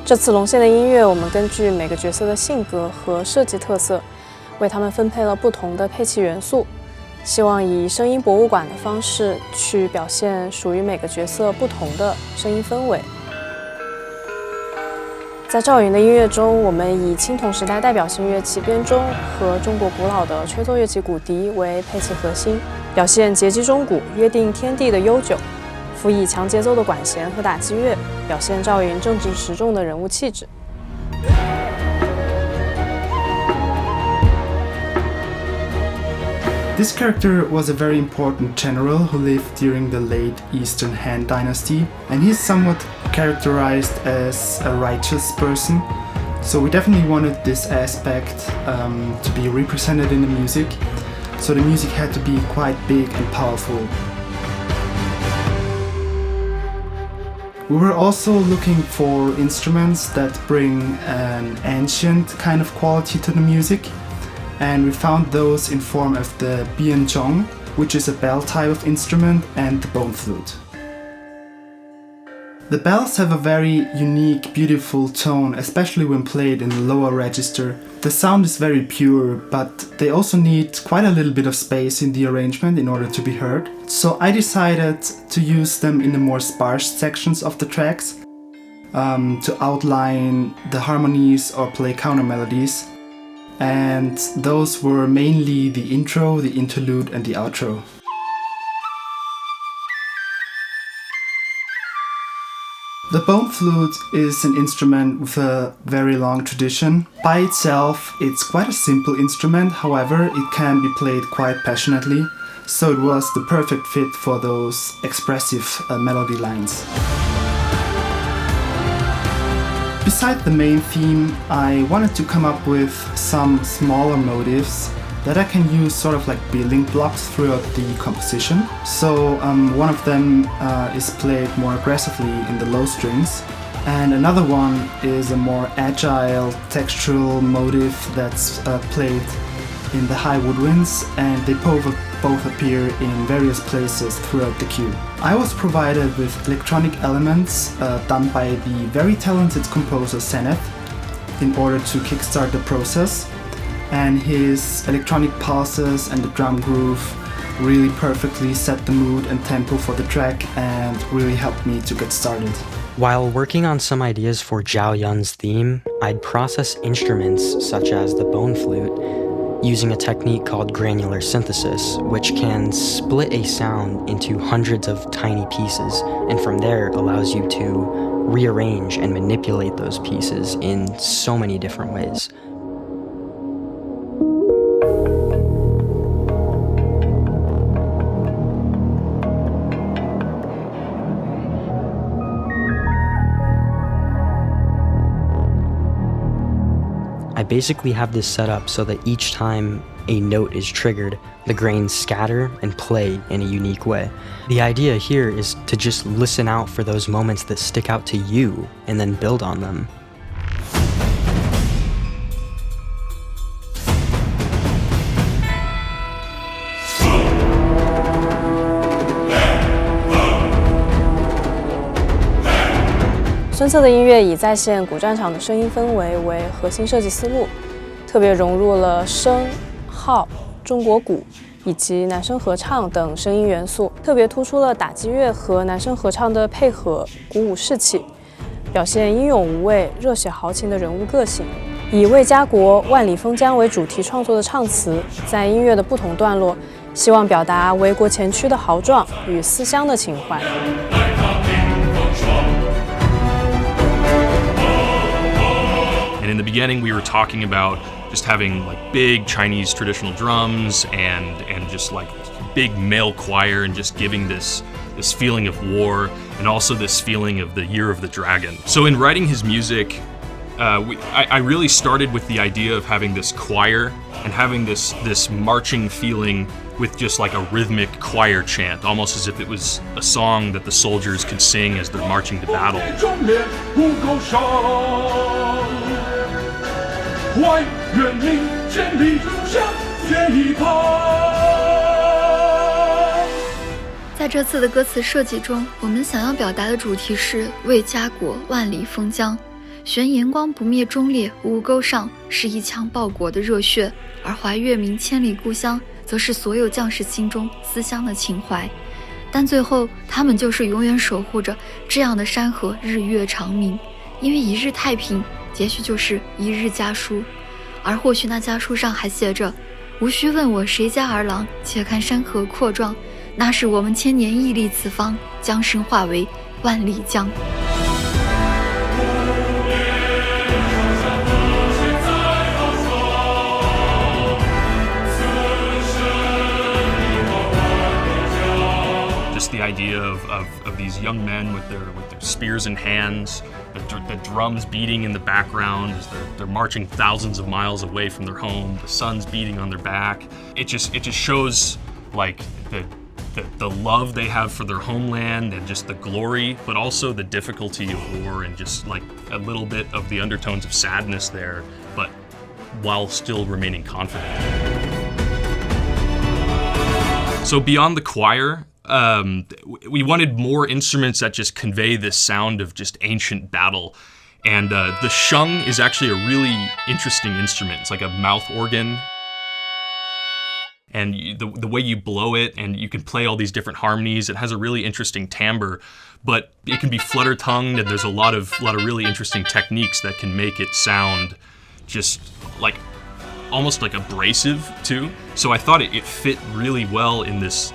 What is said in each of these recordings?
这次龙线的音乐，我们根据每个角色的性格和设计特色，为他们分配了不同的配器元素，希望以声音博物馆的方式去表现属于每个角色不同的声音氛围。在赵云的音乐中，我们以青铜时代代表性乐器编钟和中国古老的吹奏乐器骨笛为配器核心，表现结击钟鼓约定天地的悠久，辅以强节奏的管弦和打击乐，表现赵云正直持重的人物气质。This character was a very important general who lived during the late Eastern Han Dynasty, and he's somewhat characterized as a righteous person. So we definitely wanted this aspect to be represented in the music. So the music had to be quite big and powerful. We were also looking for instruments that bring an ancient kind of quality to the music, and we found those in form of the bianzhong, which is a bell type of instrument, and the bone flute. The bells have a very unique, beautiful tone, especially when played in the lower register. The sound is very pure, but they also need quite a little bit of space in the arrangement in order to be heard. So I decided to use them in the more sparse sections of the tracks to outline the harmonies or play counter melodies. And those were mainly the intro, the interlude, and the outro. The bone flute is an instrument with a very long tradition. By itself, it's quite a simple instrument, however, it can be played quite passionately, so it was the perfect fit for those expressive melody lines. Beside the main theme, I wanted to come up with some smaller motifs that I can use sort of like building blocks throughout the composition. So one of them is played more aggressively in the low strings, and another one is a more agile textural motif that's played in the high woodwinds, and they both appear in various places throughout the cue. I was provided with electronic elements done by the very talented composer Zeneth in order to kickstart the process, and his electronic pulses and the drum groove really perfectly set the mood and tempo for the track and really helped me to get started. While working on some ideas for Zhao Yun's theme, I'd process instruments such as the bone flute using a technique called granular synthesis, which can split a sound into hundreds of tiny pieces, and from there allows you to rearrange and manipulate those pieces in so many different ways. I basically have this set up so that each time a note is triggered, the grains scatter and play in a unique way. The idea here is to just listen out for those moments that stick out to you and then build on them.《孙策》的音乐以再现古战场的声音氛围为核心设计思路，特别融入了笙、号、中国鼓以及男声合唱等声音元素，特别突出了打击乐和男声合唱的配合，鼓舞士气，表现英勇无畏、热血豪情的人物个性。以为家国、万里封疆为主题创作的唱词，在音乐的不同段落，希望表达为国前驱的豪壮与思乡的情怀。And in the beginning, we were talking about just having like big Chinese traditional drums and just like big male choir and just giving this feeling of war and also this feeling of the Year of the Dragon. So in writing his music, I really started with the idea of having this choir and having this marching feeling with just like a rhythmic choir chant, almost as if it was a song that the soldiers could sing as they're marching to battle. Why 愿明千里如下决一旁。在这次的歌词设计中，我们想要表达的主题是为家国万里封疆，悬炎光不灭忠烈，吴钩上是一腔报国的热血，而怀月明千里故乡，则是所有将士心中思乡的情怀。但最后，他们就是永远守护着这样的山河日月长明，因为一日太平，也许就是一日家书，而或许那家书上还写着：无需问我谁家儿郎，且看山河阔壮，那是我们千年屹立此方，将身化为万里江。Just the idea of these young men with their spears in hands, the drums beating in the background as they're marching thousands of miles away from their home, the sun's beating on their back. It just shows like the love they have for their homeland and just the glory, but also the difficulty of war and just like a little bit of the undertones of sadness there, but while still remaining confident. So beyond the choir, we wanted more instruments that just convey this sound of just ancient battle. And the sheng is actually a really interesting instrument. It's like a mouth organ. And the way you blow it, and you can play all these different harmonies. It has a really interesting timbre, but it can be flutter-tongued, and there's a lot of really interesting techniques that can make it sound just like almost like abrasive too. So I thought it fit really well in this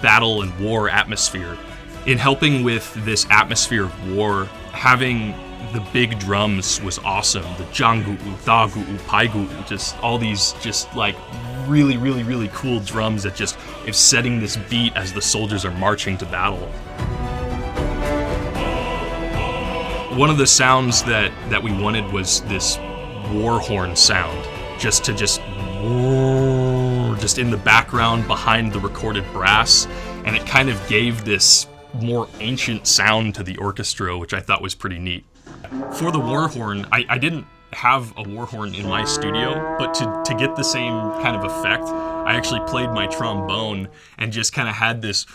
battle and war atmosphere. In helping with this atmosphere of war, having the big drums was awesome. The Zhang, Da, Pai, just all these just like really cool drums that just is setting this beat as the soldiers are marching to battle. One of the sounds that we wanted was this war horn sound, just in the background behind the recorded brass, and it kind of gave this more ancient sound to the orchestra, which I thought was pretty neat. For the war horn, I didn't have a war horn in my studio, but to get the same kind of effect, I actually played my trombone and just kind of had this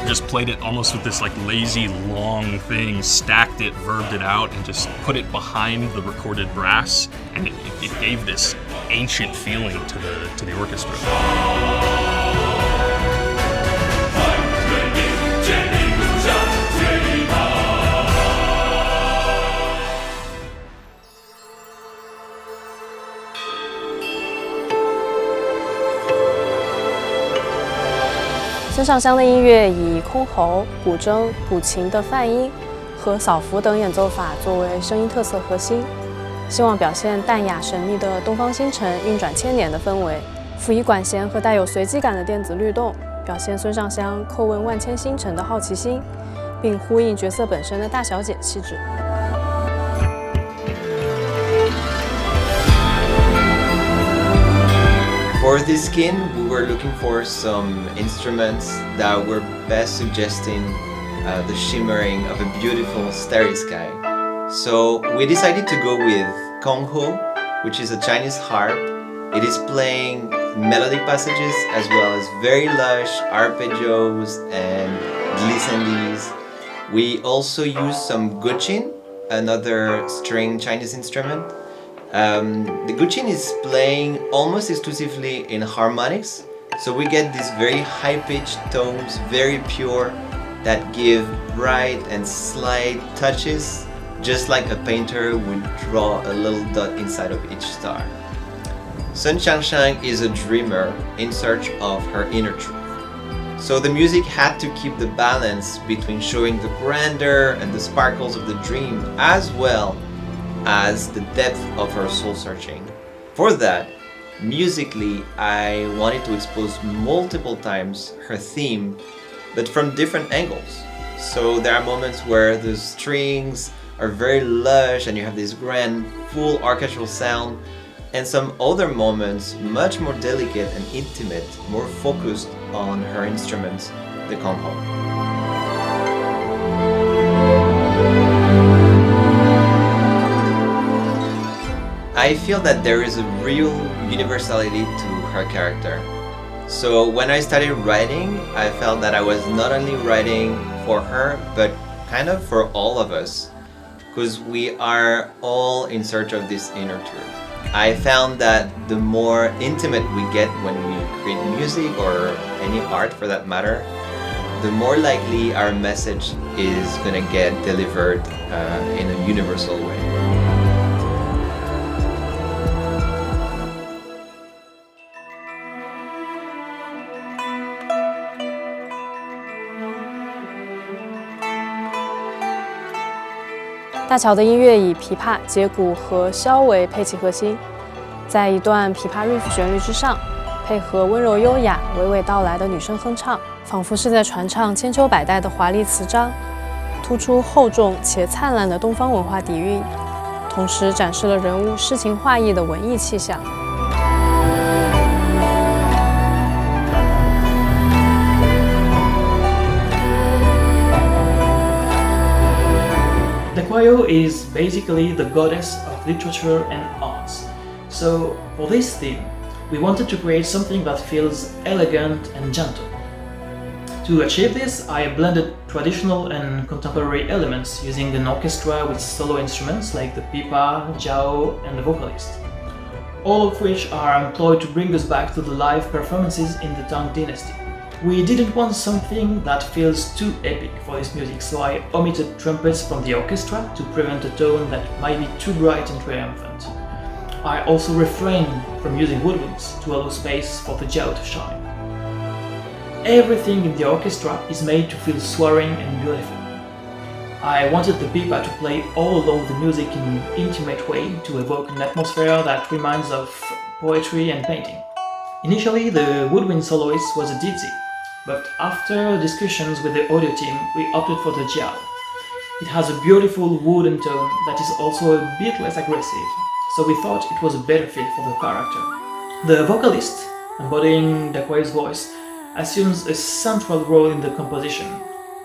just played it almost with this like lazy long thing, stacked it, verbed it out, and just put it behind the recorded brass, and it gave this ancient feeling to the orchestra.孙尚香的音乐以箜篌、古筝、古琴的泛音和扫符等演奏法作为声音特色核心，希望表现淡雅神秘的东方星辰运转千年的氛围，辅以管弦和带有随机感的电子律动，表现孙尚香叩问万千星辰的好奇心，并呼应角色本身的大小姐气质。For this skin, we were looking for some instruments that were best suggesting the shimmering of a beautiful starry sky. So we decided to go with gongho, which is a Chinese harp. It is playing melodic passages as well as very lush arpeggios and glissandes. We also used some guqin, another string Chinese instrument. The guqin is playing almost exclusively in harmonics, so we get these very high-pitched tones, very pure, that give bright and slight touches, just like a painter would draw a little dot inside of each star. Shangxiang is a dreamer in search of her inner truth. So the music had to keep the balance between showing the grandeur and the sparkles of the dream, as well as the depth of her soul searching. For that, musically, I wanted to expose multiple times her theme, but from different angles. So there are moments where the strings are very lush and you have this grand, full orchestral sound, and some other moments much more delicate and intimate, more focused on her instruments, the gongho. I feel that there is a real universality to her character. So when I started writing, I felt that I was not only writing for her, but kind of for all of us, because we are all in search of this inner truth. I found that the more intimate we get when we create music or any art for that matter, the more likely our message is gonna get delivered in a universal way. 大乔的音乐以琵琶、节鼓和箫为配器核心，在一段琵琶 riff 旋律之上，配合温柔优雅、娓娓道来的女声哼唱，仿佛是在传唱千秋百代的华丽词章，突出厚重且灿烂的东方文化底蕴，同时展示了人物诗情画意的文艺气象。The Qiao is basically the goddess of literature and arts. So for this theme, we wanted to create something that feels elegant and gentle. To achieve this, I blended traditional and contemporary elements using an orchestra with solo instruments like the pipa, Zhao, and the vocalist, all of which are employed to bring us back to the live performances in the Tang dynasty. We didn't want something that feels too epic for this music, so I omitted trumpets from the orchestra to prevent a tone that might be too bright and triumphant. I also refrained from using woodwinds to allow space for the Qiao to shine. Everything in the orchestra is made to feel soaring and beautiful. I wanted the pipa to play all along the music in an intimate way to evoke an atmosphere that reminds of poetry and painting. Initially, the woodwind soloist was a Dizi, but after discussions with the audio team, we opted for the Qiao. It has a beautiful wooden tone that is also a bit less aggressive, so we thought it was a better fit for the character. The vocalist, embodying the Qiao's voice, assumes a central role in the composition,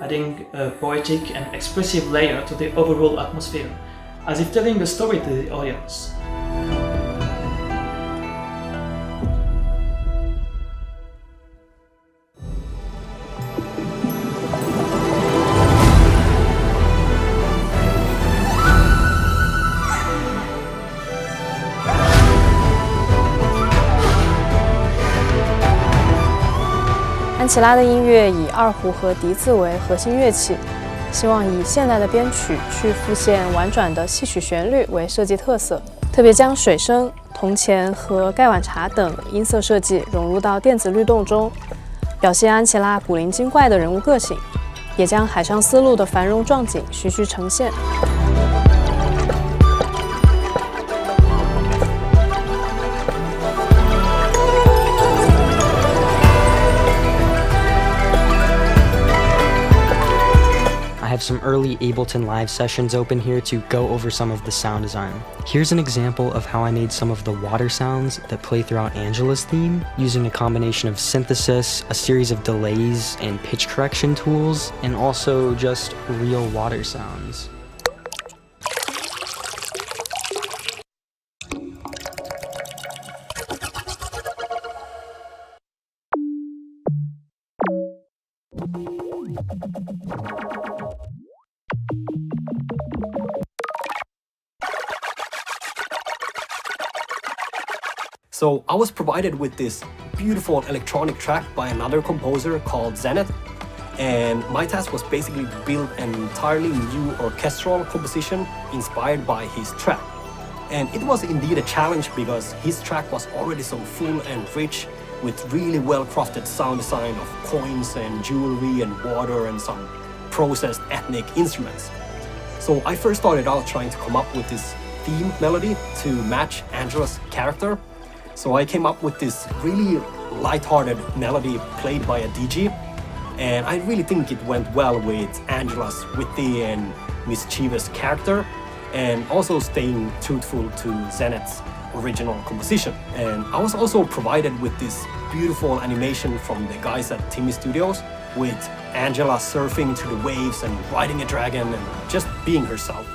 adding a poetic and expressive layer to the overall atmosphere, as if telling a story to the audience.安琪拉的音乐以二胡和笛子为核心乐器，希望以现代的编曲去复现婉转的戏曲旋律为设计特色，特别将水声、铜钱和盖碗茶等音色设计融入到电子律动中，表现安琪拉古灵精怪的人物个性，也将海上丝路的繁荣壮景徐徐呈现。I have some early Ableton Live sessions open here to go over some of the sound design. Here's an example of how I made some of the water sounds that play throughout Angela's theme, using a combination of synthesis, a series of delays, and pitch correction tools, and also just real water sounds. So I was provided with this beautiful electronic track by another composer called Zeneth, and my task was basically to build an entirely new orchestral composition inspired by his track. And it was indeed a challenge because his track was already so full and rich with really well-crafted sound design of coins and jewelry and water and some processed ethnic instruments. So I first started out trying to come up with this theme melody to match Angela's character. So I came up with this really light-hearted melody played by a DJ, and I really think it went well with Angela's witty and mischievous character, and also staying truthful to Zeneth's original composition. And I was also provided with this beautiful animation from the guys at TiMi Studios, with Angela surfing to the waves and riding a dragon and just being herself.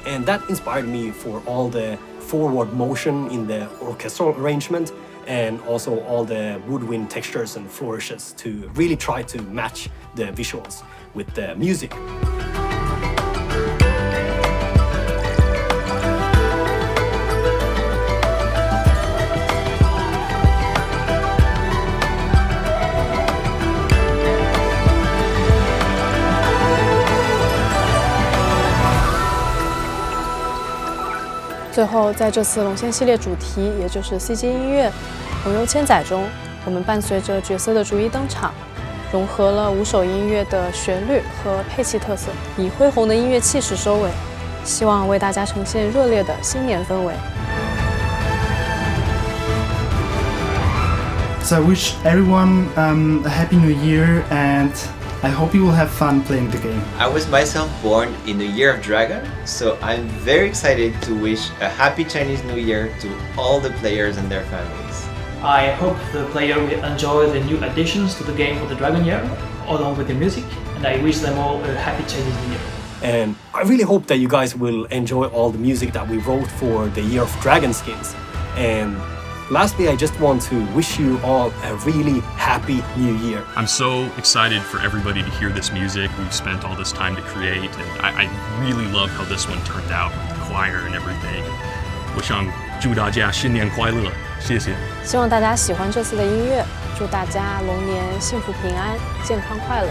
And that inspired me for all the forward motion in the orchestral arrangement and also all the woodwind textures and flourishes to really try to match the visuals with the music. 最后，在这次龙线系列主题，也就是 CG 音乐龙祐千载中，我们伴随着角色的逐一登场，融合了5首音乐的旋律和配器特色，以恢宏的音乐气势收尾，希望为大家呈现热烈的新年氛围。So I wish everyone a happy new year, and I hope you will have fun playing the game. I was myself born in the year of dragon, so I'm very excited to wish a happy Chinese New Year to all the players and their families. I hope the player will enjoy the new additions to the game for the Dragon Year, along with the music, and I wish them all a happy Chinese New Year. And I really hope that you guys will enjoy all the music that we wrote for the Year of Dragon Skins. And lastly, I just want to wish you all a really happy new year. I'm so excited for everybody to hear this music. We've spent all this time to create, and I really love how this one turned out with the choir and everything. 我想祝大家新年快乐，谢谢。希望大家喜欢这次的音乐，祝大家龙年幸福平安、健康快乐。